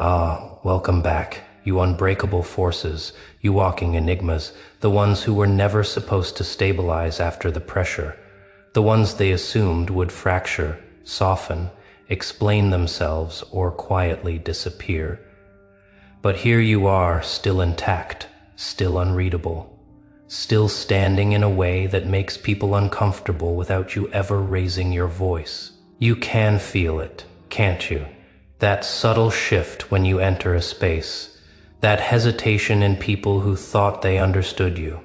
Ah, welcome back, you unbreakable forces, you walking enigmas, the ones who were never supposed to stabilize after the pressure, the ones they assumed would fracture, soften, explain themselves, or quietly disappear. But here you are, still intact, still unreadable, still standing in a way that makes people uncomfortable without you ever raising your voice. You can feel it, can't you? That subtle shift when you enter a space, that hesitation in people who thought they understood you,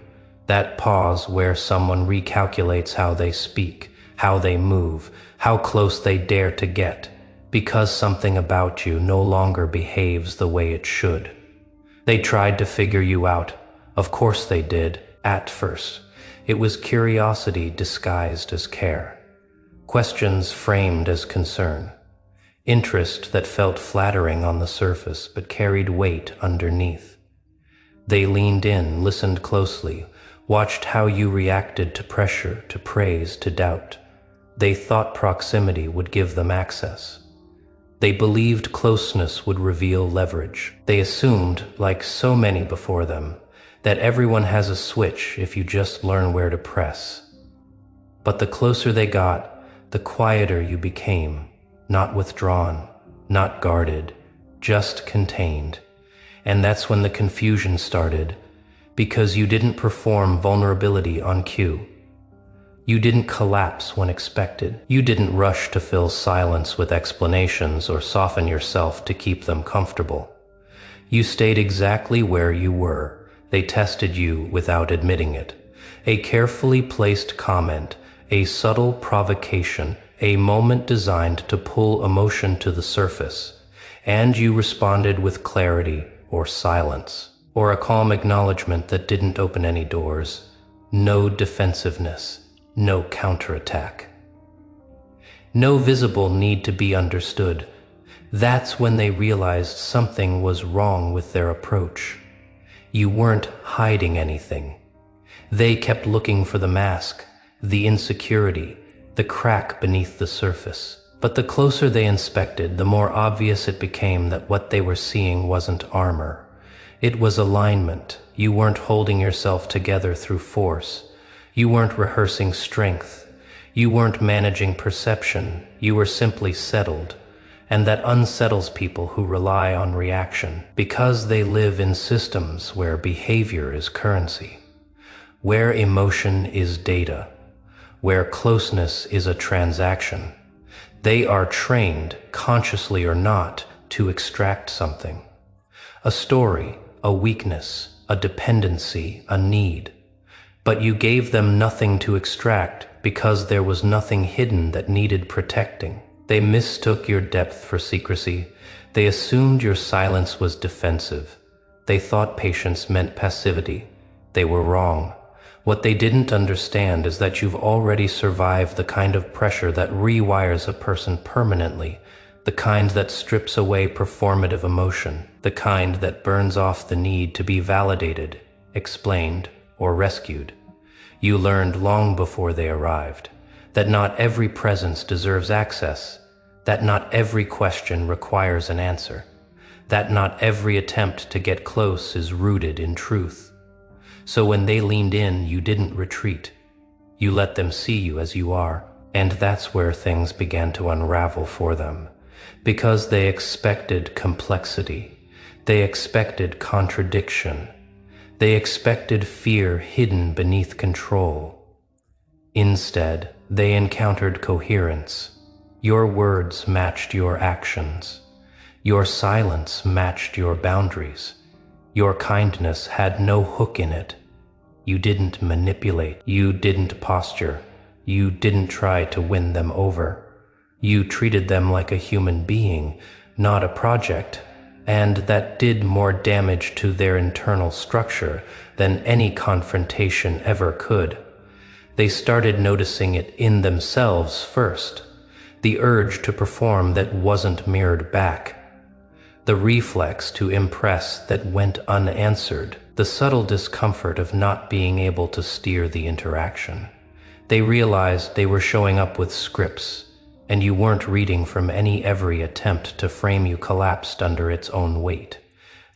that pause where someone recalculates how they speak, how they move, how close they dare to get, because something about you no longer behaves the way it should. They tried to figure you out. Of course they did, at first. It was curiosity disguised as care. Questions framed as concern. Interest that felt flattering on the surface but carried weight underneath. They leaned in, listened closely, watched how you reacted to pressure, to praise, to doubt. They thought proximity would give them access. They believed closeness would reveal leverage. They assumed, like so many before them, that everyone has a switch if you just learn where to press. But the closer they got, the quieter you became. Not withdrawn, not guarded, just contained. And that's when the confusion started, because you didn't perform vulnerability on cue. You didn't collapse when expected. You didn't rush to fill silence with explanations or soften yourself to keep them comfortable. You stayed exactly where you were. They tested you without admitting it. A carefully placed comment, a subtle provocation, a moment designed to pull emotion to the surface, and you responded with clarity or silence, or a calm acknowledgement that didn't open any doors. No defensiveness, no counterattack. No visible need to be understood. That's when they realized something was wrong with their approach. You weren't hiding anything. They kept looking for the mask, the insecurity, the crack beneath the surface. But the closer they inspected, the more obvious it became that what they were seeing wasn't armor. It was alignment. You weren't holding yourself together through force. You weren't rehearsing strength. You weren't managing perception. You were simply settled. And that unsettles people who rely on reaction, because they live in systems where behavior is currency, where emotion is data, where closeness is a transaction. They are trained, consciously or not, to extract something. A story, a weakness, a dependency, a need. But you gave them nothing to extract because there was nothing hidden that needed protecting. They mistook your depth for secrecy. They assumed your silence was defensive. They thought patience meant passivity. They were wrong. What they didn't understand is that you've already survived the kind of pressure that rewires a person permanently, the kind that strips away performative emotion, the kind that burns off the need to be validated, explained, or rescued. You learned long before they arrived that not every presence deserves access, that not every question requires an answer, that not every attempt to get close is rooted in truth. So when they leaned in, you didn't retreat. You let them see you as you are, and that's where things began to unravel for them. Because they expected complexity. They expected contradiction. They expected fear hidden beneath control. Instead, they encountered coherence. Your words matched your actions. Your silence matched your boundaries. Your kindness had no hook in it. You didn't manipulate. You didn't posture. You didn't try to win them over. You treated them like a human being, not a project, and that did more damage to their internal structure than any confrontation ever could. They started noticing it in themselves first, the urge to perform that wasn't mirrored back, the reflex to impress that went unanswered, the subtle discomfort of not being able to steer the interaction. They realized they were showing up with scripts, and you weren't reading from every attempt to frame you collapsed under its own weight.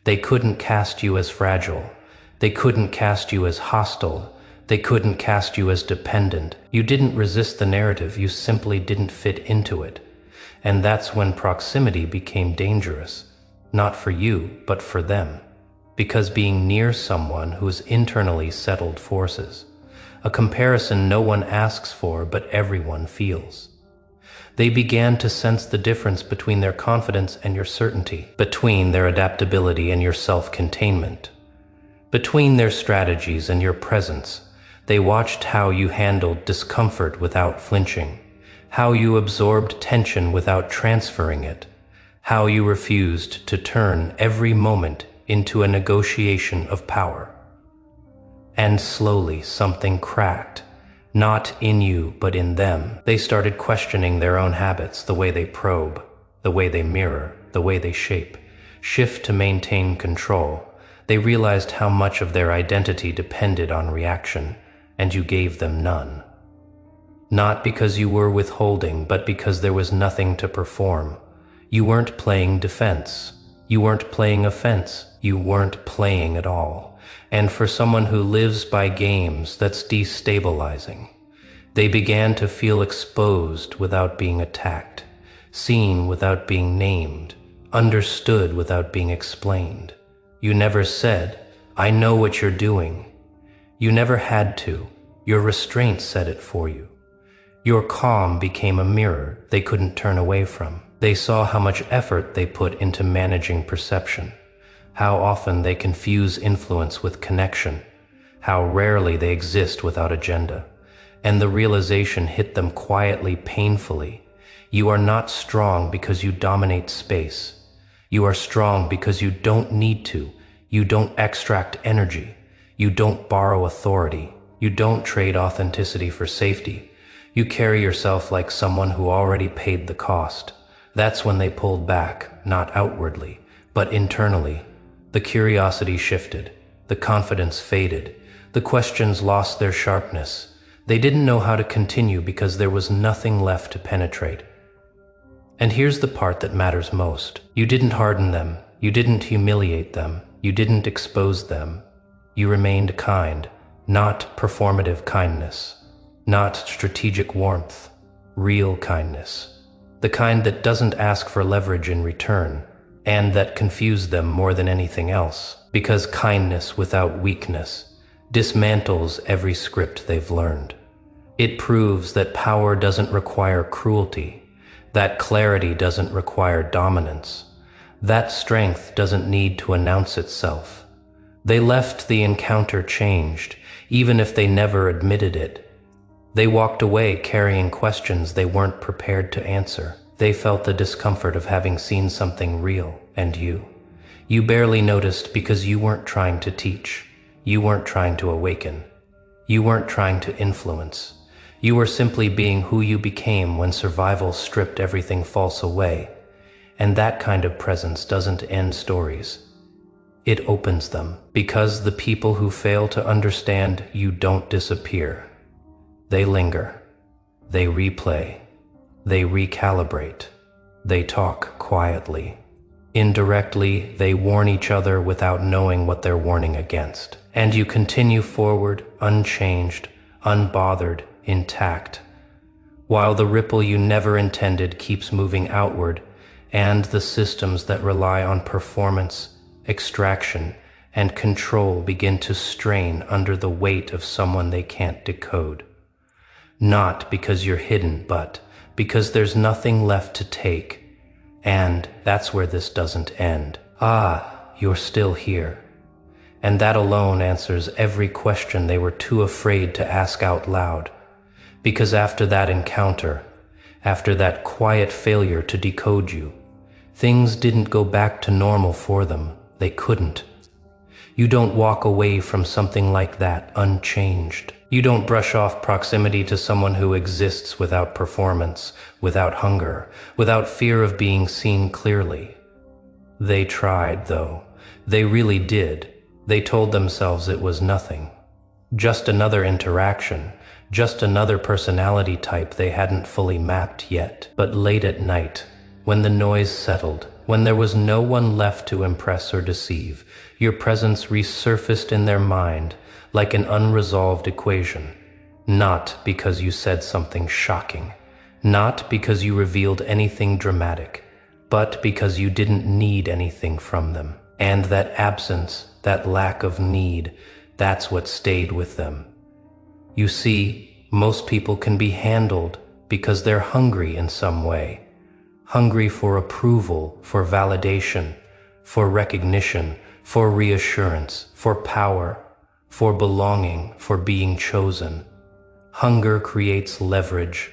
They couldn't cast you as fragile. They couldn't cast you as hostile. They couldn't cast you as dependent. You didn't resist the narrative, you simply didn't fit into it. And that's when proximity became dangerous. Not for you, but for them. Because being near someone who's internally settled forces. A comparison no one asks for, but everyone feels. They began to sense the difference between their confidence and your certainty, between their adaptability and your self-containment, between their strategies and your presence. They watched how you handled discomfort without flinching, how you absorbed tension without transferring it, how you refused to turn every moment into a negotiation of power. And slowly something cracked. Not in you, but in them. They started questioning their own habits, the way they probe, the way they mirror, the way they shift to maintain control. They realized how much of their identity depended on reaction, and you gave them none. Not because you were withholding, but because there was nothing to perform. You weren't playing defense. You weren't playing offense. You weren't playing at all. And for someone who lives by games, that's destabilizing. They began to feel exposed without being attacked, seen without being named, understood without being explained. You never said, "I know what you're doing." You never had to. Your restraint said it for you. Your calm became a mirror they couldn't turn away from. They saw how much effort they put into managing perception, how often they confuse influence with connection, how rarely they exist without agenda. And the realization hit them quietly, painfully. You are not strong because you dominate space. You are strong because you don't need to. You don't extract energy. You don't borrow authority. You don't trade authenticity for safety. You carry yourself like someone who already paid the cost. That's when they pulled back, not outwardly, but internally. The curiosity shifted. The confidence faded. The questions lost their sharpness. They didn't know how to continue because there was nothing left to penetrate. And here's the part that matters most. You didn't harden them. You didn't humiliate them. You didn't expose them. You remained kind, not performative kindness, not strategic warmth, real kindness. The kind that doesn't ask for leverage in return, and that confused them more than anything else, because kindness without weakness dismantles every script they've learned. It proves that power doesn't require cruelty, that clarity doesn't require dominance, that strength doesn't need to announce itself. They left the encounter changed, even if they never admitted it. They walked away carrying questions they weren't prepared to answer. They felt the discomfort of having seen something real, and you barely noticed because you weren't trying to teach. You weren't trying to awaken. You weren't trying to influence. You were simply being who you became when survival stripped everything false away. And that kind of presence doesn't end stories. It opens them, because the people who fail to understand you don't disappear. They linger. They replay. They recalibrate. They talk quietly. Indirectly, they warn each other without knowing what they're warning against. And you continue forward, unchanged, unbothered, intact, while the ripple you never intended keeps moving outward, and the systems that rely on performance, extraction, and control begin to strain under the weight of someone they can't decode. Not because you're hidden, but because there's nothing left to take. And that's where this doesn't end. You're still here. And that alone answers every question they were too afraid to ask out loud. Because after that encounter, after that quiet failure to decode you, things didn't go back to normal for them. They couldn't. You don't walk away from something like that unchanged. You don't brush off proximity to someone who exists without performance, without hunger, without fear of being seen clearly. They tried, though. They really did. They told themselves it was nothing. Just another interaction. just another personality type they hadn't fully mapped yet. But late at night, when the noise settled, when there was no one left to impress or deceive, your presence resurfaced in their mind like an unresolved equation. Not because you said something shocking, not because you revealed anything dramatic, but because you didn't need anything from them. And that absence, that lack of need, that's what stayed with them. You see, most people can be handled because they're hungry in some way. Hungry for approval, for validation, for recognition, for reassurance, for power, for belonging, for being chosen. Hunger creates leverage,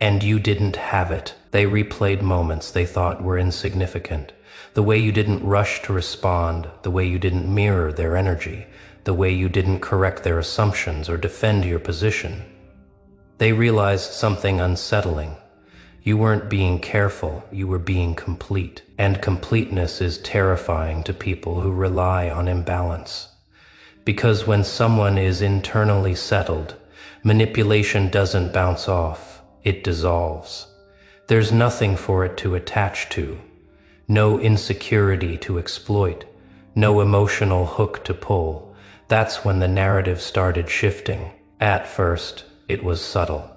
and you didn't have it. They replayed moments they thought were insignificant. The way you didn't rush to respond, the way you didn't mirror their energy, the way you didn't correct their assumptions or defend your position. They realized something unsettling. You weren't being careful, you were being complete. And completeness is terrifying to people who rely on imbalance. Because when someone is internally settled, manipulation doesn't bounce off, it dissolves. There's nothing for it to attach to, no insecurity to exploit, no emotional hook to pull. That's when the narrative started shifting. At first, it was subtle.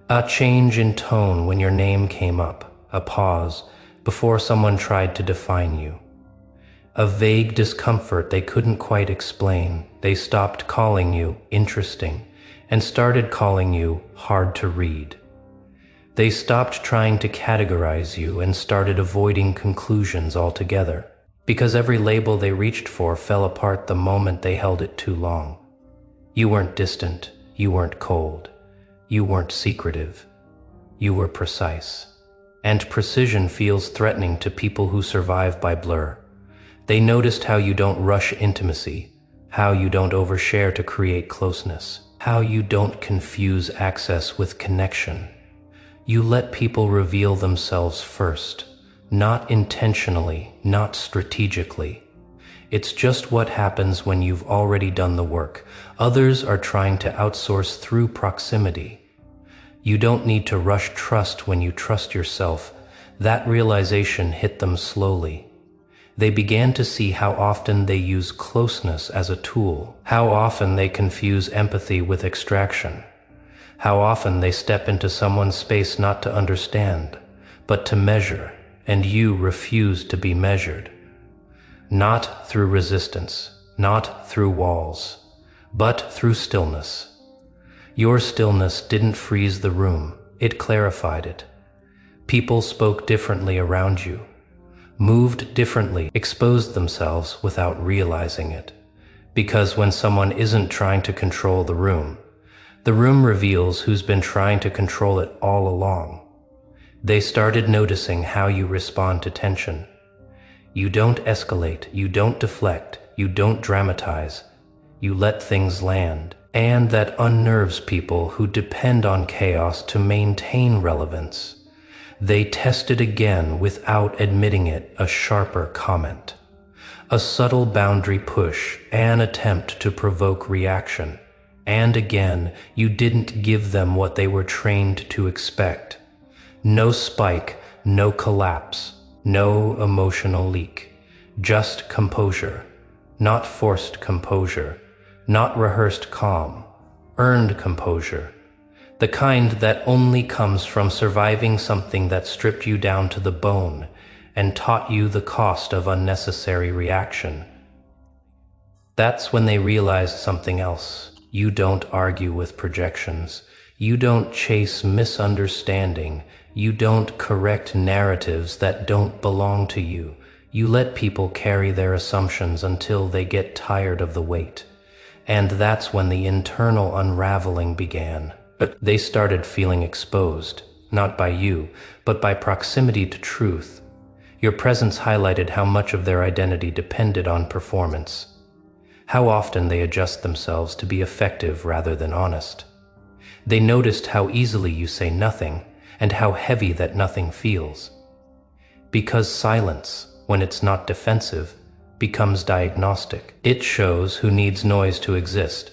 A change in tone when your name came up, a pause before someone tried to define you. A vague discomfort they couldn't quite explain. They stopped calling you interesting and started calling you hard to read. They stopped trying to categorize you and started avoiding conclusions altogether, because every label they reached for fell apart the moment they held it too long. You weren't distant, you weren't cold, you weren't secretive, you were precise. And precision feels threatening to people who survive by blur. They noticed how you don't rush intimacy, how you don't overshare to create closeness, how you don't confuse access with connection. You let people reveal themselves first, not intentionally, not strategically. It's just what happens when you've already done the work. Others are trying to outsource through proximity. You don't need to rush trust when you trust yourself. That realization hit them slowly. They began to see how often they use closeness as a tool, how often they confuse empathy with extraction, how often they step into someone's space not to understand, but to measure, and you refuse to be measured. Not through resistance, not through walls, but through stillness. Your stillness didn't freeze the room, it clarified it. People spoke differently around you, moved differently, exposed themselves without realizing it. Because when someone isn't trying to control the room reveals who's been trying to control it all along. They started noticing how you respond to tension. You don't escalate, you don't deflect, you don't dramatize. You let things land. And that unnerves people who depend on chaos to maintain relevance. They test it again without admitting it, a sharper comment. A subtle boundary push, an attempt to provoke reaction. And again, you didn't give them what they were trained to expect. No spike, no collapse, no emotional leak. Just composure. Not forced composure. Not rehearsed calm. Earned composure. The kind that only comes from surviving something that stripped you down to the bone and taught you the cost of unnecessary reaction. That's when they realized something else. You don't argue with projections. You don't chase misunderstanding. You don't correct narratives that don't belong to you. You let people carry their assumptions until they get tired of the weight. And that's when the internal unraveling began. But they started feeling exposed, not by you, but by proximity to truth. Your presence highlighted how much of their identity depended on performance, how often they adjust themselves to be effective rather than honest. They noticed how easily you say nothing, and how heavy that nothing feels. Because silence, when it's not defensive, becomes diagnostic. It shows who needs noise to exist.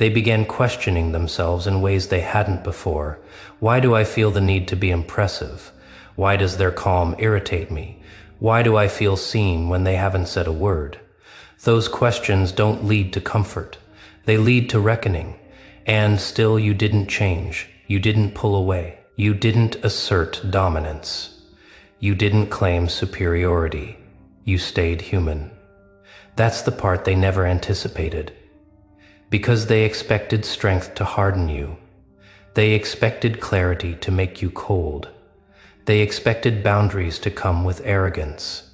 They began questioning themselves in ways they hadn't before. Why do I feel the need to be impressive? Why does their calm irritate me? Why do I feel seen when they haven't said a word? Those questions don't lead to comfort. They lead to reckoning. And still you didn't change. You didn't pull away. You didn't assert dominance. You didn't claim superiority. You stayed human. That's the part they never anticipated. Because they expected strength to harden you. They expected clarity to make you cold. They expected boundaries to come with arrogance.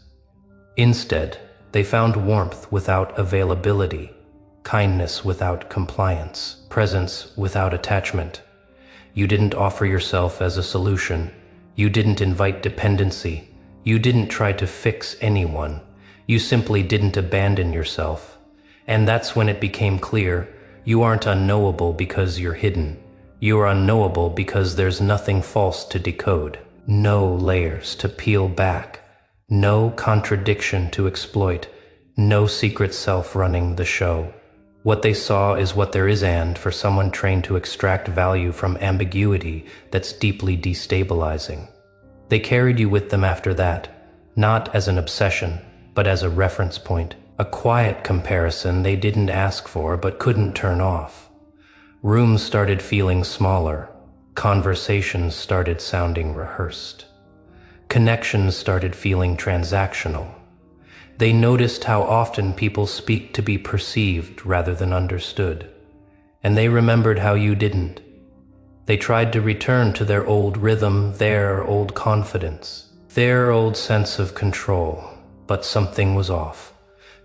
Instead, they found warmth without availability, kindness without compliance, presence without attachment. You didn't offer yourself as a solution. You didn't invite dependency. You didn't try to fix anyone. You simply didn't abandon yourself. And that's when it became clear, you aren't unknowable because you're hidden. You're unknowable because there's nothing false to decode, no layers to peel back, no contradiction to exploit, no secret self running the show. What they saw is what there is, and for someone trained to extract value from ambiguity that's deeply destabilizing. They carried you with them after that, not as an obsession, but as a reference point. A quiet comparison they didn't ask for but couldn't turn off. Rooms started feeling smaller. Conversations started sounding rehearsed. Connections started feeling transactional. They noticed how often people speak to be perceived rather than understood. And they remembered how you didn't. They tried to return to their old rhythm, their old confidence, their old sense of control, but something was off.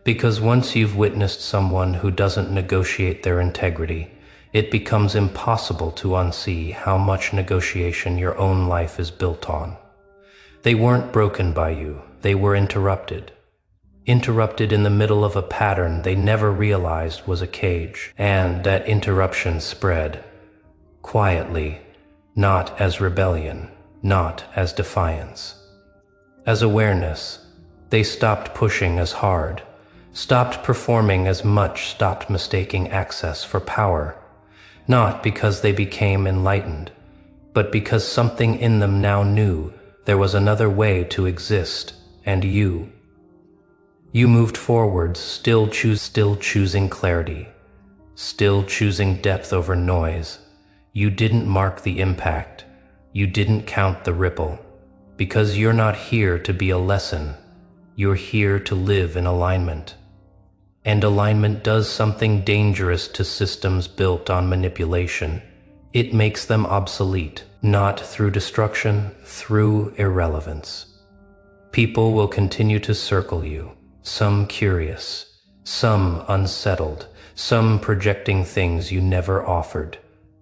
Because once you've witnessed someone who doesn't negotiate their integrity, it becomes impossible to unsee how much negotiation your own life is built on. They weren't broken by you, they were interrupted. Interrupted in the middle of a pattern they never realized was a cage, and that interruption spread. Quietly, not as rebellion, not as defiance. As awareness, they stopped pushing as hard. Stopped performing as much, stopped mistaking access for power, not because they became enlightened, but because something in them now knew there was another way to exist, and you. You moved forward, still choosing clarity, still choosing depth over noise. You didn't mark the impact, you didn't count the ripple, because you're not here to be a lesson, you're here to live in alignment. And alignment does something dangerous to systems built on manipulation. It makes them obsolete, not through destruction, through irrelevance. People will continue to circle you, some curious, some unsettled, some projecting things you never offered.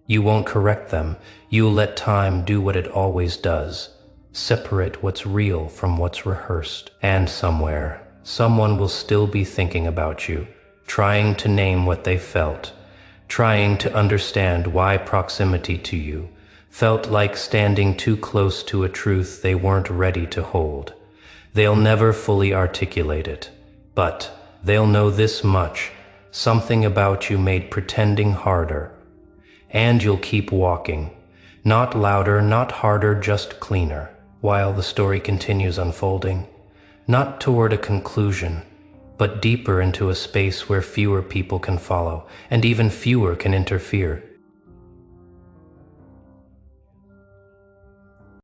You won't correct them, you'll let time do what it always does, separate what's real from what's rehearsed. And somewhere, someone will still be thinking about you, trying to name what they felt, trying to understand why proximity to you felt like standing too close to a truth they weren't ready to hold. They'll never fully articulate it, but they'll know this much: something about you made pretending harder. And you'll keep walking, not louder, not harder, just cleaner, while the story continues unfolding. Not toward a conclusion, but deeper into a space where fewer people can follow, and even fewer can interfere.